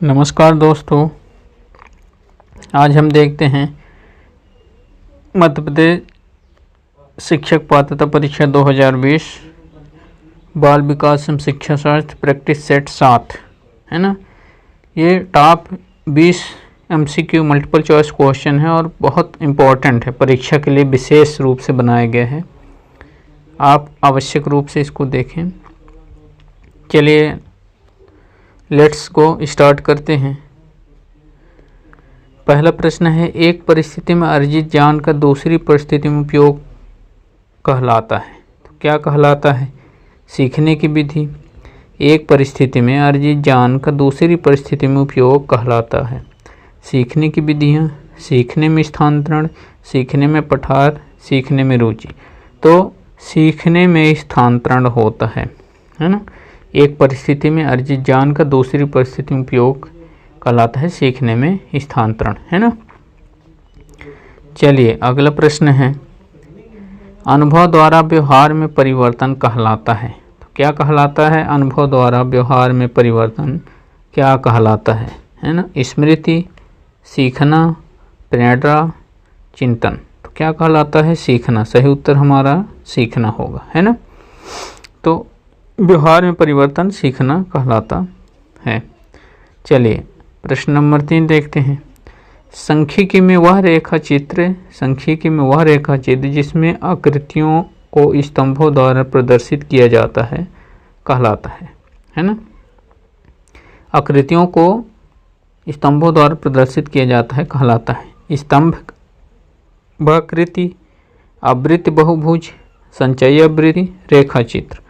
नमस्कार दोस्तों, आज हम देखते हैं मध्य प्रदेश शिक्षक पात्रता परीक्षा 2020 बाल विकास एवं शिक्षा शास्त्र प्रैक्टिस सेट 7 है ना। ये top 20 MCQ multiple choice question है और बहुत इम्पोर्टेंट है, परीक्षा के लिए विशेष रूप से बनाए गए हैं। आप आवश्यक रूप से इसको देखें। चलिए लेट्स गो स्टार्ट करते हैं। पहला प्रश्न है, एक परिस्थिति में अर्जित ज्ञान का दूसरी परिस्थिति में उपयोग कहलाता है। तो क्या कहलाता है? सीखने की विधि। एक परिस्थिति में अर्जित ज्ञान का दूसरी परिस्थिति में उपयोग कहलाता है। सीखने की विधियाँ, सीखने में स्थानांतरण, सीखने में पठार, सीखने में रुचि। तो सीखने में स्थानांतरण होता है ना। एक परिस्थिति में अर्जित ज्ञान का दूसरी परिस्थिति में उपयोग कहलाता है सीखने में स्थानांतरण, है ना। चलिए अगला प्रश्न है, अनुभव द्वारा व्यवहार में परिवर्तन कहलाता है। तो क्या कहलाता है? अनुभव द्वारा व्यवहार में परिवर्तन क्या कहलाता है ना। स्मृति, सीखना, प्रेरणा, चिंतन। तो क्या कहलाता है? सीखना। सही उत्तर हमारा सीखना होगा, है ना। तो व्यवहार में परिवर्तन सीखना कहलाता है। चलिए प्रश्न नंबर 3 देखते हैं। सांख्यिकी में वह रेखा चित्र जिसमें आकृतियों को स्तंभों द्वारा प्रदर्शित किया जाता है कहलाता है ना। आकृतियों को स्तंभों द्वारा प्रदर्शित किया जाता है कहलाता है। स्तंभ आकृति, आवृत्ति बहुभुज, संचयी आवृत्ति, रेखा चित्र।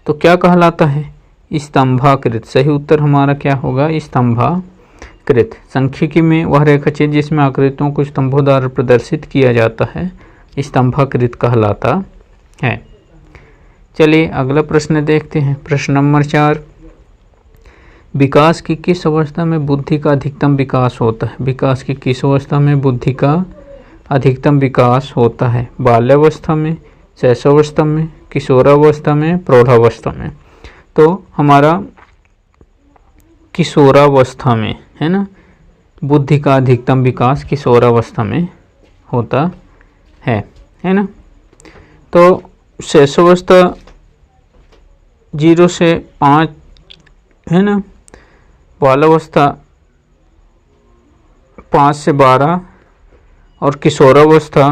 तो क्या कहलाता है? स्तंभाकृत। सही उत्तर हमारा क्या होगा? स्तंभाकृत। सांख्यिकी में वह रेखा चित्र जिसमें आकृतियों को स्तंभों द्वारा प्रदर्शित किया जाता है स्तंभाकृत कहलाता है। चलिए अगला प्रश्न देखते हैं। प्रश्न नंबर 4, विकास की किस अवस्था में बुद्धि का अधिकतम विकास होता है? विकास की किस अवस्था में बुद्धि का अधिकतम विकास होता है? बाल्यावस्था में, शैशवावस्था में, किशोरावस्था में, प्रौढ़ावस्था में। तो हमारा किशोरावस्था में, है ना। बुद्धि का अधिकतम विकास किशोरावस्था में होता है ना। तो शैशवावस्था 0 से 5 है ना। बाल्यावस्था 5 से 12 और किशोरावस्था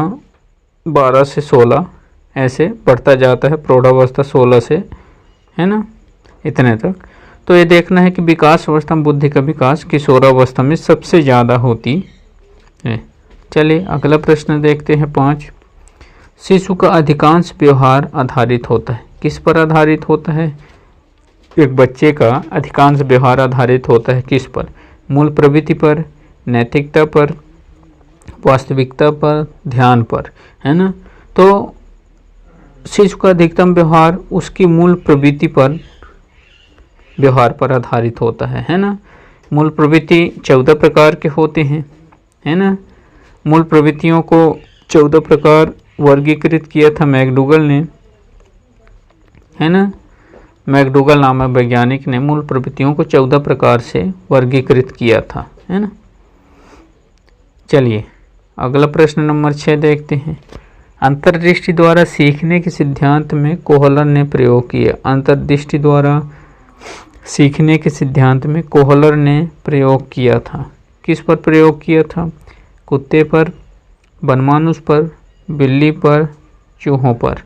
12 से 16 ऐसे बढ़ता जाता है। प्रौढ़ावस्था 16 से, है ना, इतने तक। तो ये देखना है कि विकास अवस्था में बुद्धि का विकास किशोरावस्था में सबसे ज़्यादा होती है। चलिए अगला प्रश्न देखते हैं 5। शिशु का अधिकांश व्यवहार आधारित होता है। किस पर आधारित होता है? एक बच्चे का अधिकांश व्यवहार आधारित होता है किस पर? मूल प्रवृत्ति पर, नैतिकता पर, वास्तविकता पर, ध्यान पर, है ना। तो शिशु का अधिकतम व्यवहार उसकी मूल प्रवृत्ति पर, व्यवहार पर आधारित होता है ना। मूल प्रवृत्ति 14 प्रकार के होते हैं, है ना। मूल प्रवृत्तियों को 14 प्रकार वर्गीकृत किया था मैकडूगल ने, है ना। मैकडूगल नामक वैज्ञानिक ने मूल प्रवृत्तियों को 14 प्रकार से वर्गीकृत किया था, है ना। चलिए अगला प्रश्न नंबर 6 देखते हैं। अंतर्दृष्टि द्वारा सीखने के सिद्धांत में कोहलर ने प्रयोग किया। अंतर्दृष्टि द्वारा सीखने के सिद्धांत में कोहलर ने प्रयोग किया था। किस पर प्रयोग किया था? कुत्ते पर, वनमानुष पर, बिल्ली पर, चूहों पर।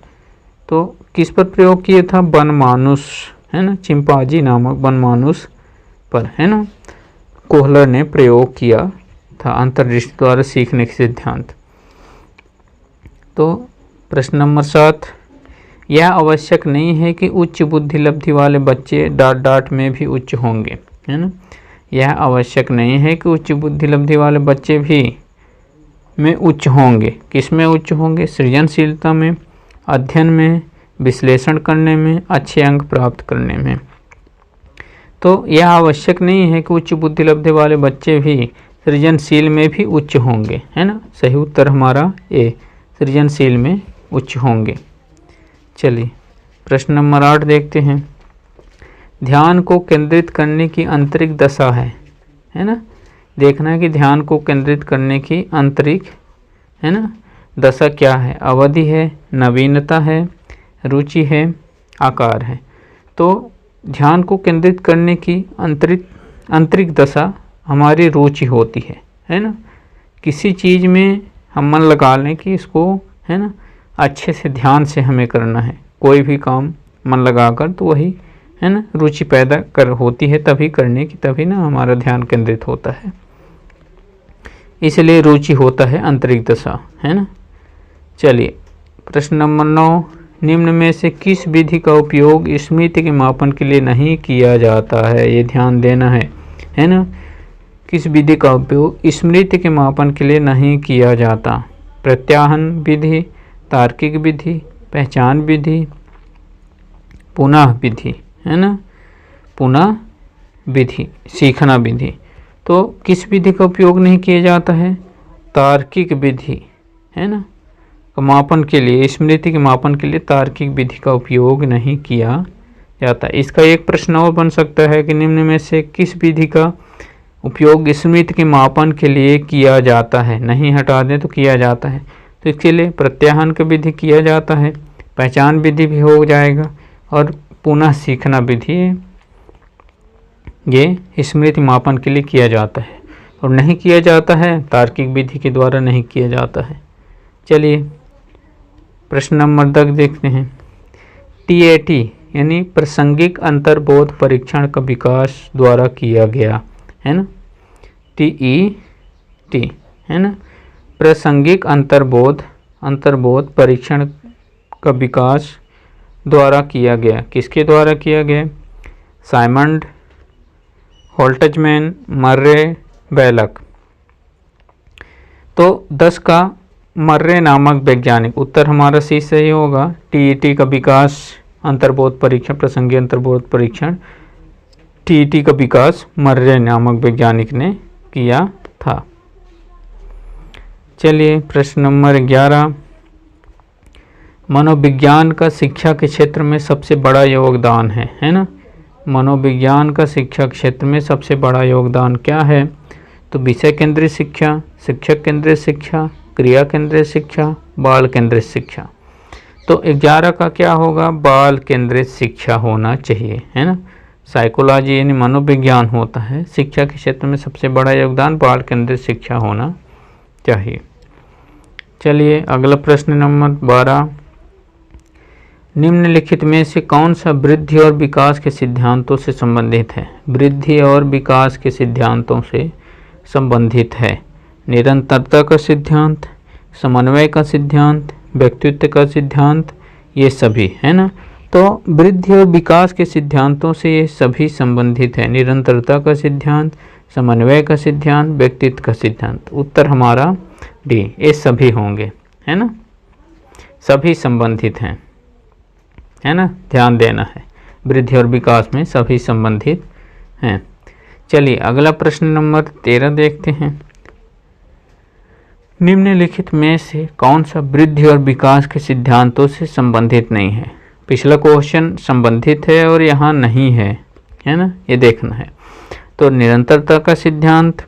तो किस पर प्रयोग किया था? वनमानुष, है ना, चिंपांजी नामक वनमानुष पर, है ना, कोहलर ने प्रयोग किया था अंतर्दृष्टि द्वारा सीखने के सिद्धांत। तो प्रश्न नंबर 7, यह आवश्यक नहीं है कि उच्च बुद्धि लब्धि वाले बच्चे डाट में भी उच्च होंगे, है ना। यह आवश्यक नहीं है कि उच्च बुद्धि लब्धि वाले बच्चे भी में उच्च होंगे। किस में उच्च होंगे? सृजनशीलता में, अध्ययन में, विश्लेषण करने में, अच्छे अंक प्राप्त करने में। तो यह आवश्यक नहीं है कि उच्च बुद्धि लब्धि वाले बच्चे भी सृजनशील में भी उच्च होंगे, है ना। सही उत्तर हमारा ए, सृजनशील में उच्च होंगे। चलिए प्रश्न नंबर 8 देखते हैं। ध्यान को केंद्रित करने की आंतरिक दशा है। है ना। देखना है कि ध्यान को केंद्रित करने की आंतरिक, है ना, दशा क्या है। अवधि है, नवीनता है, रुचि है, आकार है। तो ध्यान को केंद्रित करने की आंतरिक दशा हमारी रुचि होती है ना। किसी चीज़ में हम मन लगा लें कि इसको, है ना, अच्छे से ध्यान से हमें करना है, कोई भी काम मन लगाकर, तो वही, है ना, रुचि पैदा कर होती है तभी करने की, तभी ना हमारा ध्यान केंद्रित होता है। इसलिए रुचि होता है आंतरिक दशा, है ना। चलिए प्रश्न नंबर 9, निम्न में से किस विधि का उपयोग स्मृति के मापन के लिए नहीं किया जाता है। ये ध्यान देना है ना। किस विधि का उपयोग स्मृति के मापन के लिए नहीं किया जाता। प्रत्याहन विधि, तार्किक विधि, पहचान विधि, पुनः विधि, है ना, पुनः विधि, सीखना विधि। तो किस विधि का उपयोग नहीं किया जाता है। तार्किक विधि, है ना, मापन के लिए, स्मृति के मापन के लिए तार्किक विधि का उपयोग नहीं किया जाता। इसका एक प्रश्न और बन सकता है कि निम्न में से किस विधि का उपयोग स्मृति के मापन के लिए किया जाता है। नहीं हटा दें तो किया जाता है, तो इसके लिए प्रत्याहन का विधि किया जाता है, पहचान विधि भी हो जाएगा, और पुनः सीखना विधि ये स्मृति मापन के लिए किया जाता है। और नहीं किया जाता है तार्किक विधि के द्वारा नहीं किया जाता है। चलिए प्रश्न नंबर 10 देखते हैं। TAT यानी प्रासंगिक अंतर्बोध परीक्षण का विकास द्वारा किया गया, है ना। TET, है ना, प्रासंगिक अंतर्बोध परीक्षण का विकास द्वारा किया गया। किसके द्वारा किया गया। साइमंड, होल्टजमैन, मर्रे, बेलक। तो 10 का मर्रे नामक वैज्ञानिक, उत्तर हमारा सी सही होगा। TET का विकास अंतर्बोध परीक्षण, प्रासंगिक अंतर्बोध परीक्षण, TET का विकास मर्रे नामक वैज्ञानिक ने किया था। चलिए प्रश्न नंबर 11, मनोविज्ञान का शिक्षा के क्षेत्र में सबसे बड़ा योगदान है ना। मनोविज्ञान का शिक्षा क्षेत्र में सबसे बड़ा योगदान क्या है। तो विषय केंद्रित शिक्षा, शिक्षक केंद्रित शिक्षा, क्रिया केंद्रित शिक्षा, बाल केंद्रित शिक्षा। तो 11 का क्या होगा, बाल केंद्रित शिक्षा होना चाहिए, है ना। साइकोलॉजी यानी मनोविज्ञान होता है, शिक्षा के क्षेत्र में सबसे बड़ा योगदान बाल केंद्रित शिक्षा होना चाहिए। चलिए अगला प्रश्न नंबर 12, निम्नलिखित में से कौन सा वृद्धि और विकास के सिद्धांतों से संबंधित है। वृद्धि और विकास के सिद्धांतों से संबंधित है। निरंतरता का सिद्धांत, समन्वय का सिद्धांत, व्यक्तित्व का सिद्धांत, ये सभी, है ना। तो वृद्धि और विकास के सिद्धांतों से ये सभी संबंधित है। निरंतरता का सिद्धांत, समन्वय का सिद्धांत, व्यक्तित्व का सिद्धांत। उत्तर हमारा डी, ये सभी होंगे, है ना, सभी संबंधित हैं, है ना, ध्यान देना है। वृद्धि और विकास में सभी संबंधित हैं। चलिए अगला प्रश्न नंबर 13 देखते हैं। निम्नलिखित में से कौन सा वृद्धि और विकास के सिद्धांतों से संबंधित नहीं है। पिछला क्वेश्चन संबंधित है और यहाँ नहीं है, है ना, ये देखना है। तो निरंतरता का सिद्धांत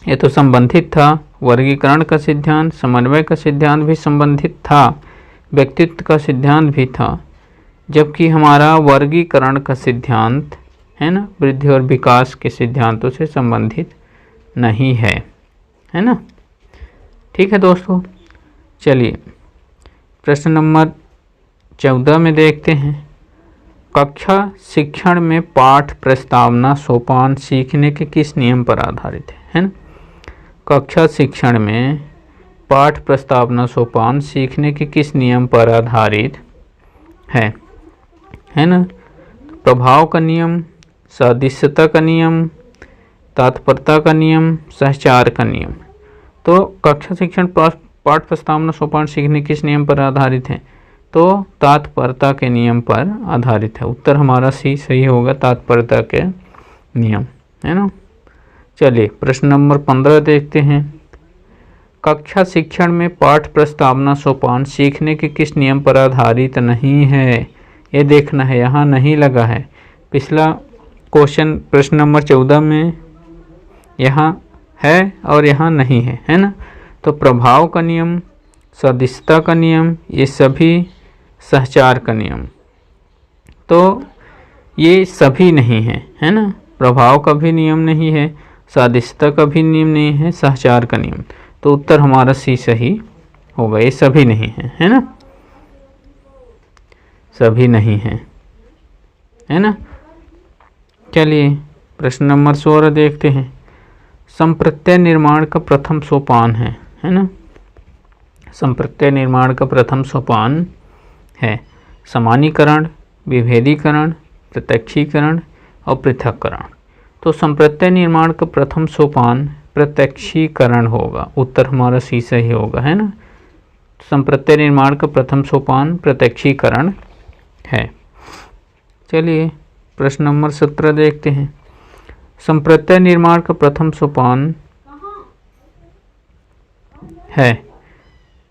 ये तो संबंधित था, वर्गीकरण का सिद्धांत, समन्वय का सिद्धांत भी संबंधित था, व्यक्तित्व का सिद्धांत भी था, जबकि हमारा वर्गीकरण का सिद्धांत, है ना, वृद्धि और विकास के सिद्धांतों से संबंधित नहीं है ना। ठीक है दोस्तों, चलिए प्रश्न नंबर 14 में देखते हैं। कक्षा शिक्षण में पाठ प्रस्तावना सोपान सीखने के किस नियम पर आधारित है ना। कक्षा शिक्षण में पाठ प्रस्तावना सोपान सीखने के किस नियम पर आधारित है ना। प्रभाव का नियम, सदृश्यता का नियम, तात्पर्यता का नियम, सहचार का नियम। तो कक्षा शिक्षण पाठ प्रस्तावना सोपान सीखने किस नियम पर आधारित है। तो तात्पर्यता के नियम पर आधारित है। उत्तर हमारा सी सही होगा, तात्पर्यता के नियम, है ना। चलिए प्रश्न नंबर 15 देखते हैं। कक्षा शिक्षण में पाठ प्रस्तावना सोपान सीखने के किस नियम पर आधारित नहीं है, ये देखना है। यहाँ नहीं लगा है। पिछला क्वेश्चन प्रश्न नंबर 14 में यहाँ है और यहाँ नहीं है, है ना। तो प्रभाव का नियम, सदिशता का नियम, ये सभी सहचार का नियम, तो ये सभी नहीं है, है ना। प्रभाव का भी नियम नहीं है, सादृश्यता का भी नियम नहीं है, सहचार का नियम। तो उत्तर हमारा सी सही होगा, ये सभी नहीं है, है ना, सभी नहीं है, है ना। चलिए प्रश्न नंबर 16 देखते हैं। संप्रत्यय निर्माण का प्रथम सोपान है ना। संप्रत्यय निर्माण का प्रथम सोपान है समानीकरण, विभेदीकरण, प्रत्यक्षीकरण और पृथक्करण। तो संप्रत्यय निर्माण का प्रथम सोपान प्रत्यक्षीकरण होगा, उत्तर हमारा सी सही होगा, है ना। संप्रत्यय निर्माण का प्रथम सोपान प्रत्यक्षीकरण है। चलिए प्रश्न नंबर 17 देखते हैं। संप्रत्यय निर्माण का प्रथम सोपान है,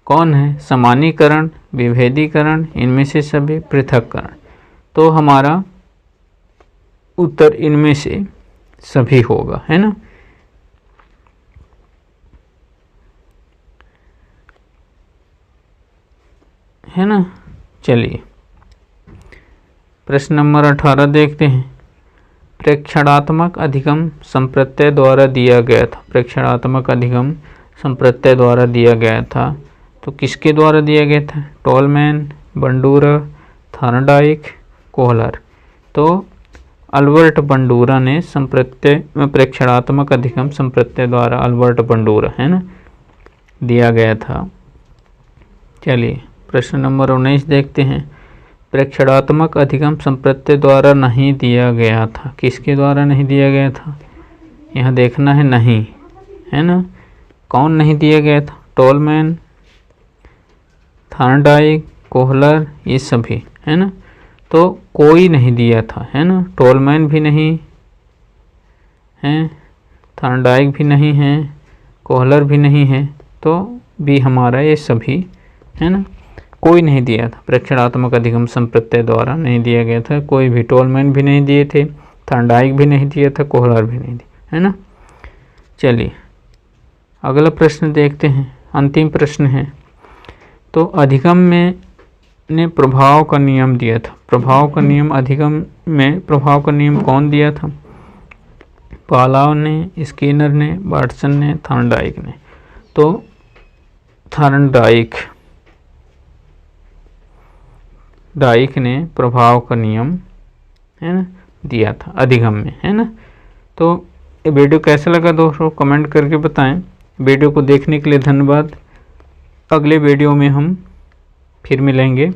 कौन है, समानीकरण, विभेदीकरण, इनमें से सभी, पृथक्करण। तो हमारा उत्तर इनमें से सभी होगा, है ना। है ना। चलिए प्रश्न नंबर 18 देखते हैं। प्रेक्षणात्मक अधिगम संप्रत्यय द्वारा दिया गया था। प्रेक्षणात्मक अधिगम संप्रत्यय द्वारा दिया गया था, तो किसके द्वारा दिया गया था, टोलमैन, बंडूरा, थॉर्नडाइक, कोहलर। तो अल्बर्ट बंडूरा ने संप्रत्यय प्रेक्षणात्मक अधिगम संप्रत्यय द्वारा, अल्बर्ट बंडूरा, है ना, दिया गया था। चलिए प्रश्न नंबर 19 देखते हैं। प्रेक्षणात्मक अधिगम संप्रत्यय द्वारा नहीं दिया गया था, किसके द्वारा नहीं दिया गया था, यहाँ देखना है, नहीं, है ना। कौन नहीं दिया गया था, टोलमैन, थॉर्नडाइक, कोहलर, ये सभी, है ना। तो कोई नहीं दिया था, है ना। टोलमैन भी नहीं है, थॉर्नडाइक भी नहीं है, कोहलर भी नहीं है, तो भी हमारा ये सभी, है ना। कोई नहीं दिया था, प्रेक्षणात्मक अधिगम संप्रत्यय द्वारा नहीं दिया गया था, कोई भी, टोलमैन भी नहीं दिए थे, थॉर्नडाइक भी नहीं दिया था, कोहलर भी नहीं दिया, है ना। चलिए अगला प्रश्न देखते हैं, अंतिम प्रश्न है। तो अधिगम में ने प्रभाव का नियम दिया था। प्रभाव का नियम, अधिगम में प्रभाव का नियम कौन दिया था, पालाव ने, स्किनर ने, वाटसन ने, थॉर्नडाइक ने। तो थॉर्नडाइक ने प्रभाव का नियम, है ना, दिया था अधिगम में, है ना। तो ये वीडियो कैसा लगा दोस्तों, कमेंट करके बताएं। वीडियो को देखने के लिए धन्यवाद। अगले वीडियो में हम फिर मिलेंगे।